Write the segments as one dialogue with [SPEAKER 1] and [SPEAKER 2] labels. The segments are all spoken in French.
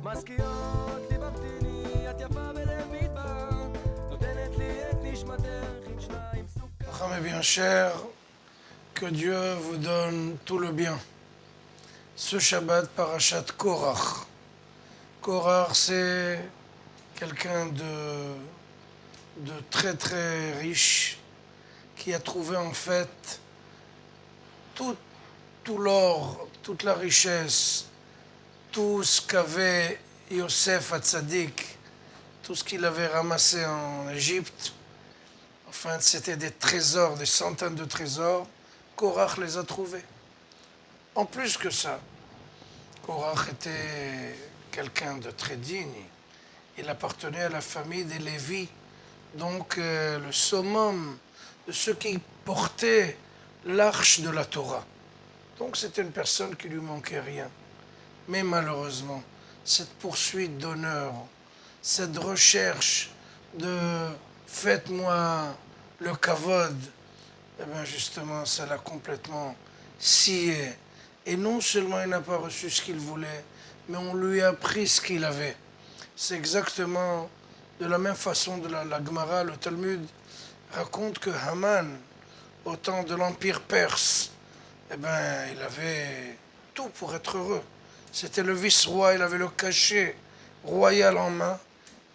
[SPEAKER 1] משכיות ליבבתיני, את יפה בלב מדבר, נותנת לי את נשמתך עם שניים סוכר.
[SPEAKER 2] Frères et bien chers, que Dieu vous donne tout le bien. Ce Shabbat, Parashat Korach. Korach, c'est quelqu'un de très très riche qui a trouvé en fait tout l'or, toute la richesse, tout ce qu'avait Yosef Hatzadik, tout ce qu'il avait ramassé en Égypte. Enfin, c'était des trésors, des centaines de trésors. Korach les a trouvés. En plus que ça, Korach était quelqu'un de très digne. Il appartenait à la famille des Lévis, donc le summum de ceux qui portaient l'arche de la Torah. Donc c'était une personne qui lui manquait rien. Mais malheureusement, cette poursuite d'honneur, cette recherche de faites-moi le kavod, eh bien justement, ça l'a complètement scié. Et non seulement il n'a pas reçu ce qu'il voulait, mais on lui a pris ce qu'il avait. C'est exactement de la même façon de la Gemara, le Talmud raconte que Haman, au temps de l'Empire perse, eh ben, il avait tout pour être heureux. C'était le vice-roi, il avait le cachet royal en main,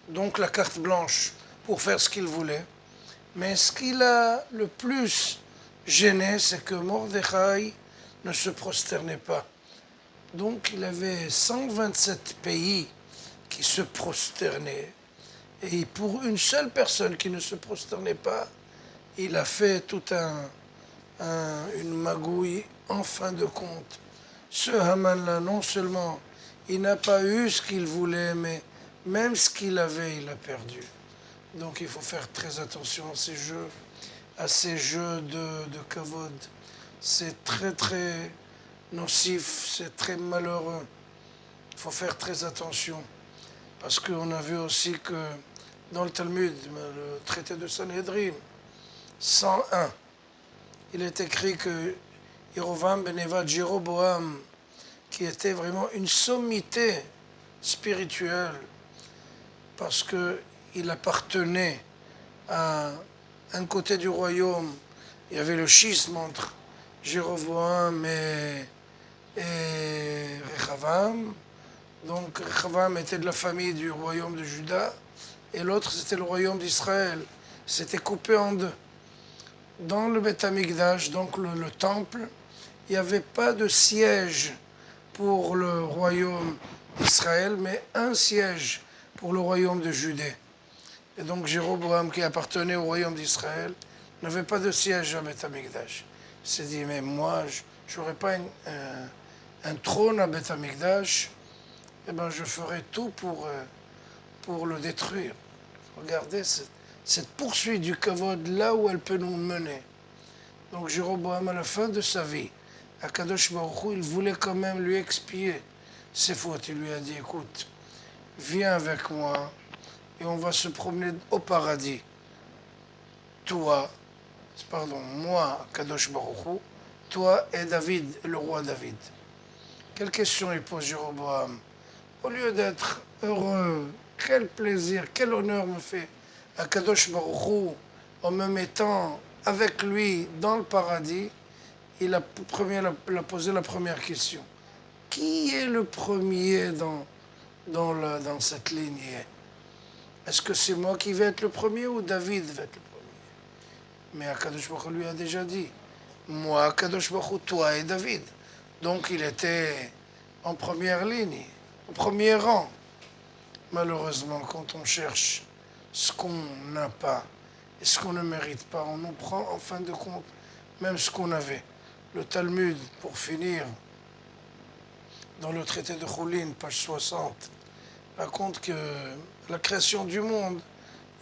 [SPEAKER 2] donc la carte blanche pour faire ce qu'il voulait. Mais ce qui l'a le plus gêné, c'est que Mordechai ne se prosternait pas. Donc il avait 127 pays qui se prosternaient. Et pour une seule personne qui ne se prosternait pas, il a fait toute une magouille en fin de compte. Ce Haman-là, non seulement il n'a pas eu ce qu'il voulait, mais même ce qu'il avait, il a perdu. Donc il faut faire très attention à ces jeux de kavod. C'est très très nocif, c'est très malheureux. Il faut faire très attention. Parce qu'on a vu aussi que dans le Talmud, le traité de Sanhedrin, 101, il est écrit que Yerovam ben Nevat, Jéroboam, qui était vraiment une sommité spirituelle, parce qu'il appartenait à un côté du royaume, il y avait le schisme entre Jéroboam et Rechavam. Donc Rechavam était de la famille du royaume de Juda, et l'autre c'était le royaume d'Israël. C'était coupé en deux. Dans le Beth Amikdash, donc le temple, il n'y avait pas de siège pour le royaume d'Israël, mais un siège pour le royaume de Judée. Et donc Jéroboam, qui appartenait au royaume d'Israël, n'avait pas de siège à Beth Amikdash. Il s'est dit, mais moi, je n'aurais pas un trône à Beth Amikdash, eh bien je ferai tout pour le détruire. Regardez cette poursuite du kavod, là où elle peut nous mener. Donc Jéroboam, à la fin de sa vie, Akadosh Baruch Hu, il voulait quand même lui expier ses fautes. Il lui a dit, écoute, viens avec moi et on va se promener au paradis. Moi, Akadosh Baruch Hu, toi et David, le roi David. Quelle question il pose Jéroboam? Au lieu d'être heureux, quel plaisir, quel honneur me fait Akadosh Baruch Hu en me mettant avec lui dans le paradis, il a posé la première question. Qui est le premier dans cette lignée? Est-ce que c'est moi qui vais être le premier ou David va être le premier? Mais Akadosh Baruch Hu lui a déjà dit, moi, Akadosh Baruch Hu, toi et David. Donc il était en première ligne, au premier rang. Malheureusement, quand on cherche ce qu'on n'a pas et ce qu'on ne mérite pas, on nous prend en fin de compte même ce qu'on avait. Le Talmud, pour finir, dans le traité de Choulin, page 60, raconte que la création du monde,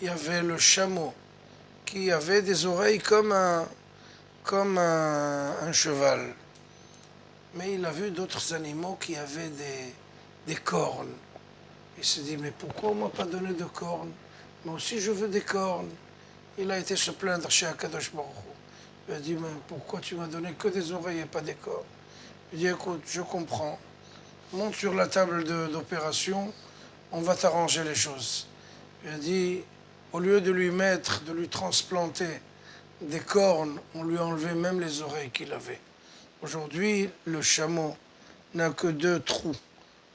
[SPEAKER 2] il y avait le chameau qui avait des oreilles comme un cheval. Mais il a vu d'autres animaux qui avaient des cornes. Il s'est dit, mais pourquoi on ne m'a pas donné de cornes? Moi aussi je veux des cornes. Il a été se plaindre chez Akadosh Baruch Hu. Il a dit, mais pourquoi tu m'as donné que des oreilles et pas des cornes? Il dit, écoute, je comprends. monte sur la table d'opération, on va t'arranger les choses. Il a dit, au lieu de lui transplanter des cornes, on lui a enlevé même les oreilles qu'il avait. Aujourd'hui, le chameau n'a que 2 trous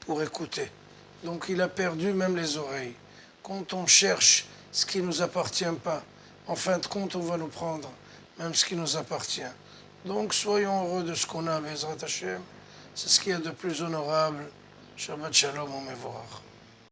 [SPEAKER 2] pour écouter. Donc il a perdu même les oreilles. Quand on cherche ce qui ne nous appartient pas, en fin de compte, on va nous prendre même ce qui nous appartient. Donc soyons heureux de ce qu'on a, Bezrat Hashem. C'est ce qu'il y a de plus honorable. Shabbat Shalom, au Mevorach.